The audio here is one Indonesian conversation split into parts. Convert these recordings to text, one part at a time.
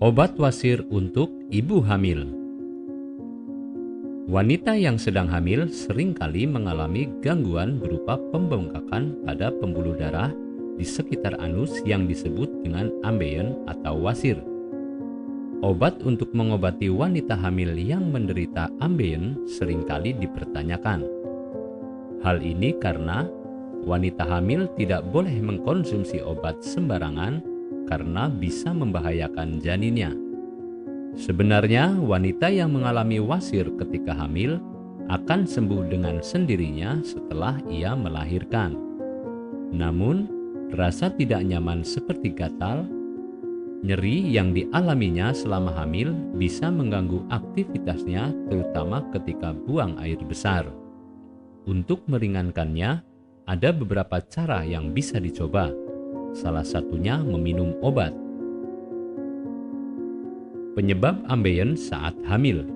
Obat wasir untuk ibu hamil. Wanita yang sedang hamil seringkali mengalami gangguan berupa pembengkakan pada pembuluh darah di sekitar anus yang disebut dengan ambeien atau wasir. Obat untuk mengobati wanita hamil yang menderita ambeien seringkali dipertanyakan. Hal ini karena wanita hamil tidak boleh mengkonsumsi obat sembarangan karena bisa membahayakan janinnya. Sebenarnya, wanita yang mengalami wasir ketika hamil akan sembuh dengan sendirinya setelah ia melahirkan. Namun, rasa tidak nyaman seperti gatal, nyeri yang dialaminya selama hamil bisa mengganggu aktivitasnya, terutama ketika buang air besar. Untuk meringankannya, ada beberapa cara yang bisa dicoba. Salah satunya meminum obat. Penyebab ambeien saat hamil.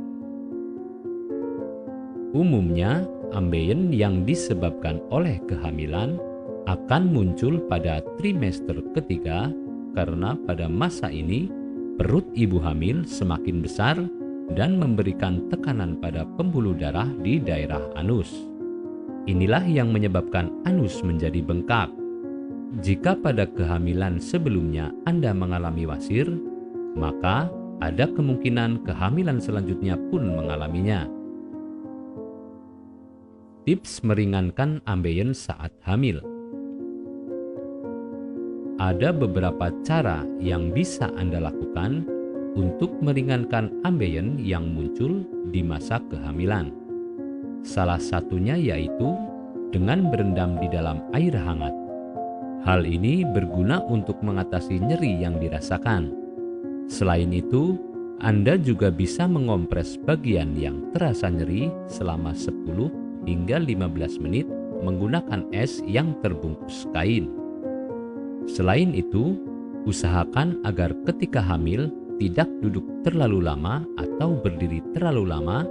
Umumnya, ambeien yang disebabkan oleh kehamilan akan muncul pada trimester ketiga karena pada masa ini perut ibu hamil semakin besar dan memberikan tekanan pada pembuluh darah di daerah anus. Inilah yang menyebabkan anus menjadi bengkak. Jika pada kehamilan sebelumnya Anda mengalami wasir, maka ada kemungkinan kehamilan selanjutnya pun mengalaminya. Tips meringankan ambeien saat hamil. Ada beberapa cara yang bisa Anda lakukan untuk meringankan ambeien yang muncul di masa kehamilan. Salah satunya yaitu dengan berendam di dalam air hangat. Hal ini berguna untuk mengatasi nyeri yang dirasakan. Selain itu, Anda juga bisa mengompres bagian yang terasa nyeri selama 10 hingga 15 menit menggunakan es yang terbungkus kain. Selain itu, usahakan agar ketika hamil tidak duduk terlalu lama atau berdiri terlalu lama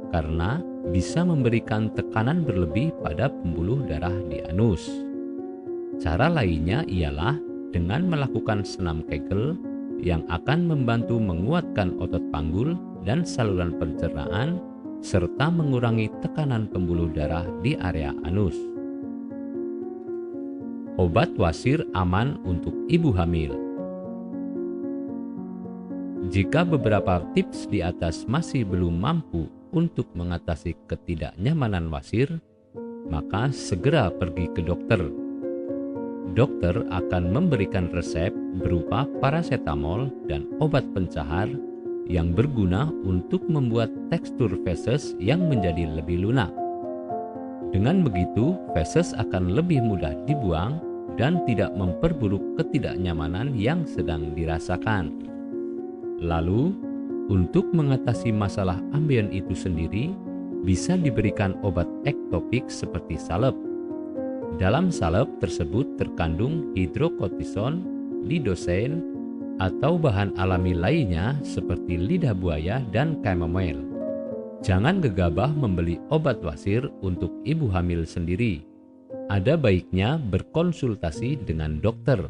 karena bisa memberikan tekanan berlebih pada pembuluh darah di anus. Cara lainnya ialah dengan melakukan senam Kegel yang akan membantu menguatkan otot panggul dan saluran pencernaan serta mengurangi tekanan pembuluh darah di area anus. Obat wasir aman untuk ibu hamil. Jika beberapa tips di atas masih belum mampu untuk mengatasi ketidaknyamanan wasir, maka segera pergi ke dokter. Dokter akan memberikan resep berupa paracetamol dan obat pencahar yang berguna untuk membuat tekstur feses yang menjadi lebih lunak. Dengan begitu, feses akan lebih mudah dibuang dan tidak memperburuk ketidaknyamanan yang sedang dirasakan. Lalu, untuk mengatasi masalah ambeien itu sendiri, bisa diberikan obat ektopik seperti salep. Dalam salep tersebut terkandung hidrokortison, lidocaine, atau bahan alami lainnya seperti lidah buaya dan chamomile. Jangan gegabah membeli obat wasir untuk ibu hamil sendiri. Ada baiknya berkonsultasi dengan dokter.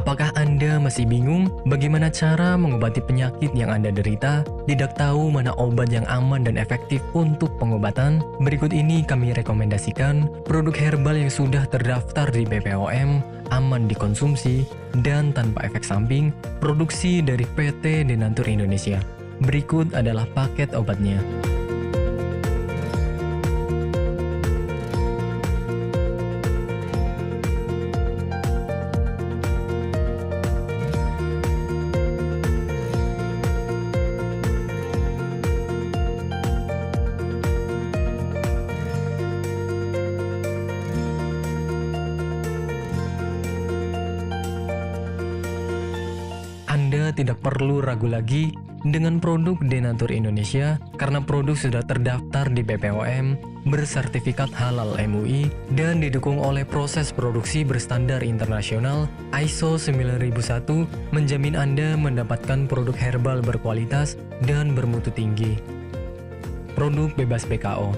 Apakah Anda masih bingung bagaimana cara mengobati penyakit yang Anda derita? Tidak tahu mana obat yang aman dan efektif untuk pengobatan? Berikut ini kami rekomendasikan produk herbal yang sudah terdaftar di BPOM, aman dikonsumsi, dan tanpa efek samping, produksi dari PT Denatur Indonesia. Berikut adalah paket obatnya. Anda tidak perlu ragu lagi dengan produk Denatur Indonesia karena produk sudah terdaftar di BPOM, bersertifikat halal MUI, dan didukung oleh proses produksi berstandar internasional ISO 9001, menjamin Anda mendapatkan produk herbal berkualitas dan bermutu tinggi. Produk bebas PKO.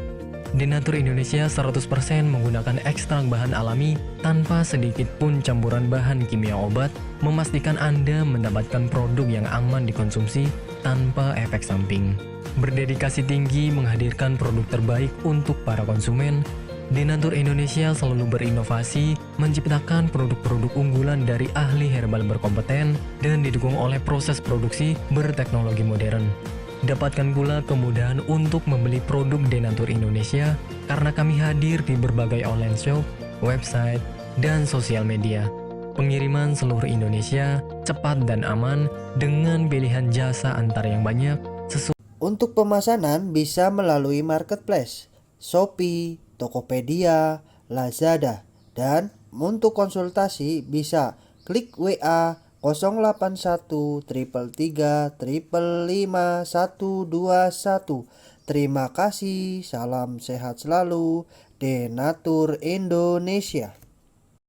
Denatur Indonesia 100% menggunakan ekstrak bahan alami tanpa sedikit pun campuran bahan kimia obat, memastikan Anda mendapatkan produk yang aman dikonsumsi tanpa efek samping. Berdedikasi tinggi menghadirkan produk terbaik untuk para konsumen, Denatur Indonesia selalu berinovasi, menciptakan produk-produk unggulan dari ahli herbal berkompeten dan didukung oleh proses produksi berteknologi modern. Dapatkan pula kemudahan untuk membeli produk Denatur Indonesia karena kami hadir di berbagai online shop, website, dan sosial media. Pengiriman seluruh Indonesia cepat dan aman dengan pilihan jasa antar yang banyak. Untuk pemesanan bisa melalui marketplace, Shopee, Tokopedia, Lazada, dan untuk konsultasi bisa klik WA 081 333 555 121. Terima kasih, salam sehat selalu, Denatur Indonesia.